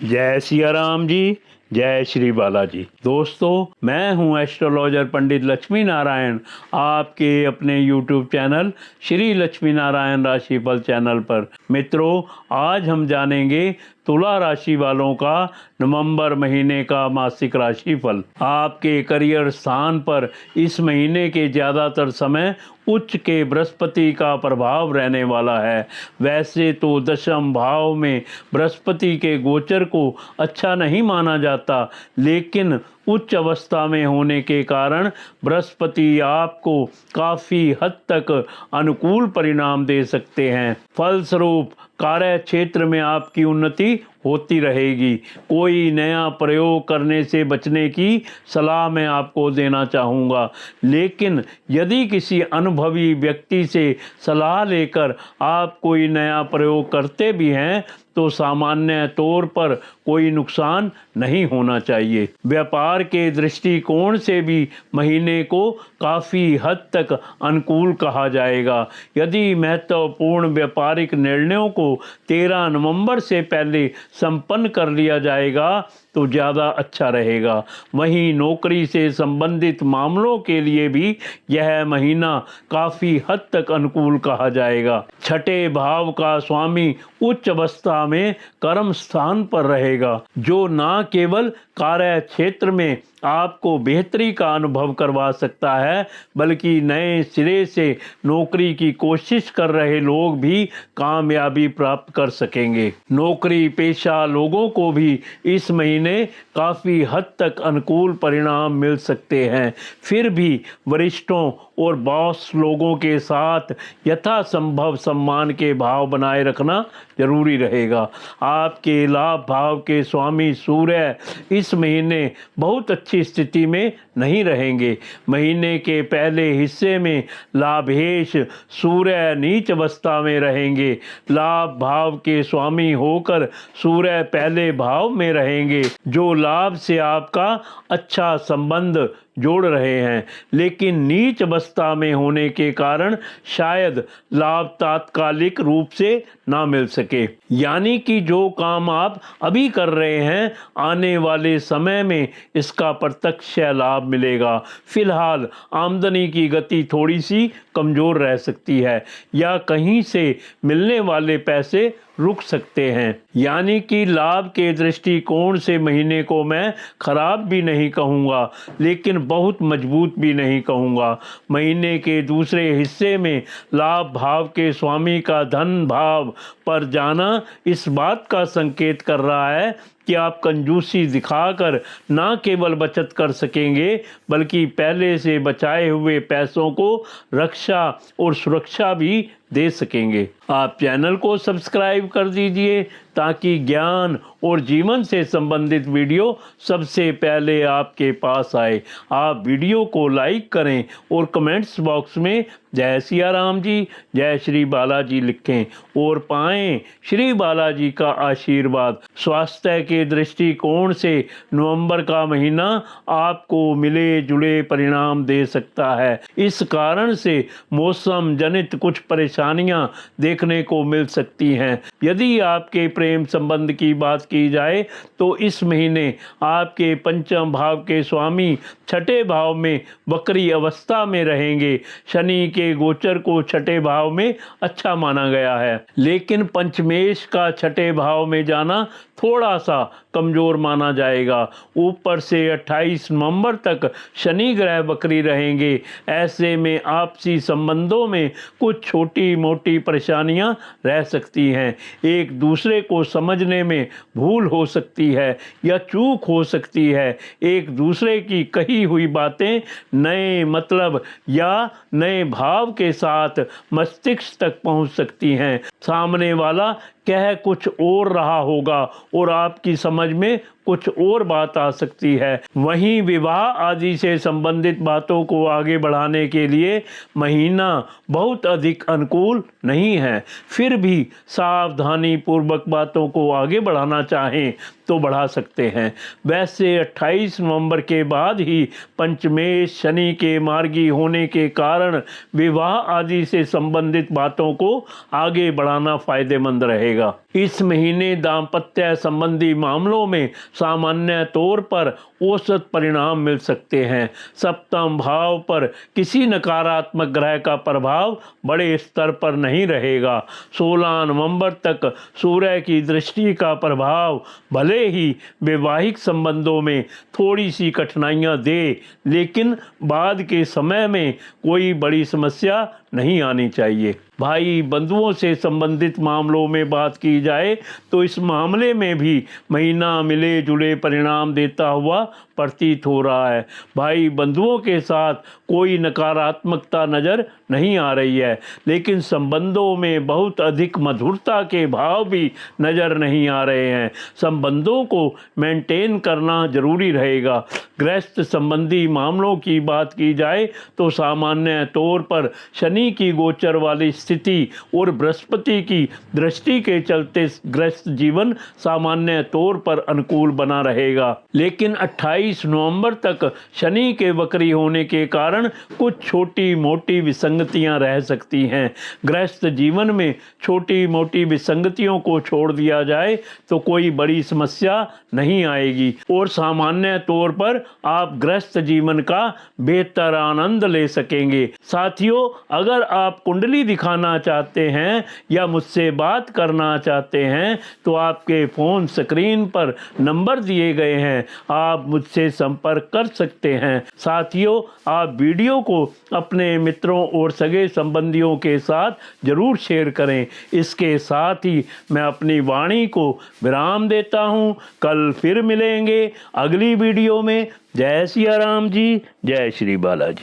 जय सिया राम जी, जय श्री बालाजी। दोस्तों, मैं हूं एस्ट्रोलॉजर पंडित लक्ष्मी नारायण, आपके अपने YouTube चैनल श्री लक्ष्मी नारायण राशिफल चैनल पर। मित्रों, आज हम जानेंगे तुला राशि वालों का नवंबर महीने का मासिक राशिफल। आपके करियर स्थान पर इस महीने के ज़्यादातर समय उच्च के बृहस्पति का प्रभाव रहने वाला है। वैसे तो दशम भाव में बृहस्पति के गोचर को अच्छा नहीं माना जाता, लेकिन उच्च अवस्था में होने के कारण बृहस्पति आपको काफ़ी हद तक अनुकूल परिणाम दे सकते हैं। फलस्वरूप कार्य क्षेत्र में आपकी उन्नति होती रहेगी। कोई नया प्रयोग करने से बचने की सलाह मैं आपको देना चाहूँगा, लेकिन यदि किसी अनुभवी व्यक्ति से सलाह लेकर आप कोई नया प्रयोग करते भी हैं तो सामान्य तौर पर कोई नुकसान नहीं होना चाहिए। व्यापार के दृष्टिकोण से भी महीने को काफ़ी हद तक अनुकूल कहा जाएगा। यदि महत्वपूर्ण व्यापारिक निर्णयों को 13 नवंबर से पहले संपन्न कर लिया जाएगा तो ज़्यादा अच्छा रहेगा। वहीं नौकरी से संबंधित मामलों के लिए भी यह महीना काफ़ी हद तक अनुकूल कहा जाएगा। छठे भाव का स्वामी उच्च अवस्था में कर्म स्थान पर रहेगा, जो न केवल कार्य क्षेत्र में आपको बेहतरी का अनुभव करवा सकता है, बल्कि नए सिरे से नौकरी की कोशिश कर रहे लोग भी कामयाबी प्राप्त कर सकेंगे। नौकरी पेशा लोगों को भी इस महीने काफ़ी हद तक अनुकूल परिणाम मिल सकते हैं। फिर भी वरिष्ठों और बॉस लोगों के साथ यथासंभव सम्मान के भाव बनाए रखना जरूरी रहेगा। आपके लाभ भाव के स्वामी सूर्य इस महीने बहुत अच्छी स्थिति में नहीं रहेंगे। महीने के पहले हिस्से में लाभेश सूर्य नीच अवस्था में रहेंगे। लाभ भाव के स्वामी होकर सूर्य पहले भाव में रहेंगे, जो लाभ से आपका अच्छा संबंध जोड़ रहे हैं, लेकिन नीच अवस्था में होने के कारण शायद लाभ तात्कालिक रूप से ना मिल सके। यानी कि जो काम आप अभी कर रहे हैं, आने वाले समय में इसका प्रत्यक्ष लाभ मिलेगा। फिलहाल आमदनी की गति थोड़ी सी कमज़ोर रह सकती है, या कहीं से मिलने वाले पैसे रुक सकते हैं। यानी कि लाभ के दृष्टिकोण से महीने को मैं खराब भी नहीं कहूँगा, लेकिन बहुत मजबूत भी नहीं कहूँगा। महीने के दूसरे हिस्से में लाभ भाव के स्वामी का धन भाव पर जाना इस बात का संकेत कर रहा है कि आप कंजूसी दिखाकर न केवल बचत कर सकेंगे, बल्कि पहले से बचाए हुए पैसों को रक्षा और सुरक्षा भी दे सकेंगे। आप चैनल को सब्सक्राइब कर दीजिए ताकि ज्ञान और जीवन से संबंधित वीडियो सबसे पहले आपके पास आए। आप वीडियो को लाइक करें और कमेंट्स बॉक्स में जय सिया राम जी, जय श्री बालाजी लिखें और पाएं श्री बालाजी का आशीर्वाद। स्वास्थ्य के दृष्टिकोण से नवंबर का महीना आपको मिले जुले परिणाम दे सकता है। इस कारण से मौसम जनित कुछ परेशानियां देखने को मिल सकती हैं। यदि आपके प्रेम संबंध की बात की जाए तो इस महीने आपके पंचम भाव के स्वामी छठे भाव में वक्री अवस्था में रहेंगे। शनि के गोचर को छठे भाव में अच्छा माना गया है, लेकिन पंचमेश का छठे भाव में जाना थोड़ा सा कमजोर माना जाएगा। ऊपर से 28 नवंबर तक शनि ग्रह वक्री रहेंगे। ऐसे में आपसी संबंधों में कुछ छोटी मोटी परेशानियां रह सकती हैं। एक दूसरे को समझने में भूल हो सकती है या चूक हो सकती है। एक दूसरे की कही हुई बातें नए मतलब या नए भाव के साथ मस्तिष्क तक पहुंच सकती हैं। सामने वाला कह कुछ और रहा होगा और आपकी समझ में कुछ और बात आ सकती है। वहीं विवाह आदि से संबंधित बातों को आगे बढ़ाने के लिए महीना बहुत अधिक अनुकूल नहीं है। फिर भी सावधानी पूर्वक बातों को आगे बढ़ाना चाहें तो बढ़ा सकते हैं। वैसे 28 नवंबर के बाद ही पंचमेश शनि के मार्गी होने के कारण विवाह आदि से संबंधित बातों को आगे बढ़ाना फायदेमंद रहेगा। इस महीने दाम्पत्य संबंधी मामलों में सामान्य तौर पर औसत परिणाम मिल सकते हैं। सप्तम भाव पर किसी नकारात्मक ग्रह का प्रभाव बड़े स्तर पर नहीं रहेगा। 16 नवंबर तक सूर्य की दृष्टि का प्रभाव भले ही वैवाहिक संबंधों में थोड़ी सी कठिनाइयां दे, लेकिन बाद के समय में कोई बड़ी समस्या नहीं आनी चाहिए। भाई बंधुओं से संबंधित मामलों में बात की जाए तो इस मामले में भी महीना मिले जुले परिणाम देता हुआ प्रतीत हो रहा है। भाई बंधुओं के साथ कोई नकारात्मकता नज़र नहीं आ रही है, लेकिन संबंधों में बहुत अधिक मधुरता के भाव भी नज़र नहीं आ रहे हैं। संबंधों को मेंटेन करना जरूरी रहेगा। गृहस्थ संबंधी मामलों की बात की जाए तो सामान्य तौर पर शनि की गोचर वाली स्थिति और बृहस्पति की दृष्टि के चलते गृहस्थ जीवन सामान्य तौर पर अनुकूल बना रहेगा, लेकिन 28 नवंबर तक शनि के वक्री होने के कारण कुछ छोटी मोटी विसंगतियां रह सकती हैं। गृहस्थ जीवन में छोटी मोटी विसंगतियों को छोड़ दिया जाए तो कोई बड़ी समस्या नहीं आएगी और सामान्य तौर पर आप गृहस्थ जीवन का बेहतर आनंद ले सकेंगे। साथियों, अगर आप कुंडली दिखाना चाहते हैं या मुझसे बात करना चाहते हैं तो आपके फ़ोन स्क्रीन पर नंबर दिए गए हैं, आप मुझसे संपर्क कर सकते हैं। साथियों, आप वीडियो को अपने मित्रों और सगे संबंधियों के साथ जरूर शेयर करें। इसके साथ ही मैं अपनी वाणी को विराम देता हूं। कल फिर मिलेंगे अगली वीडियो में। जय सिया राम जी, जय श्री बालाजी।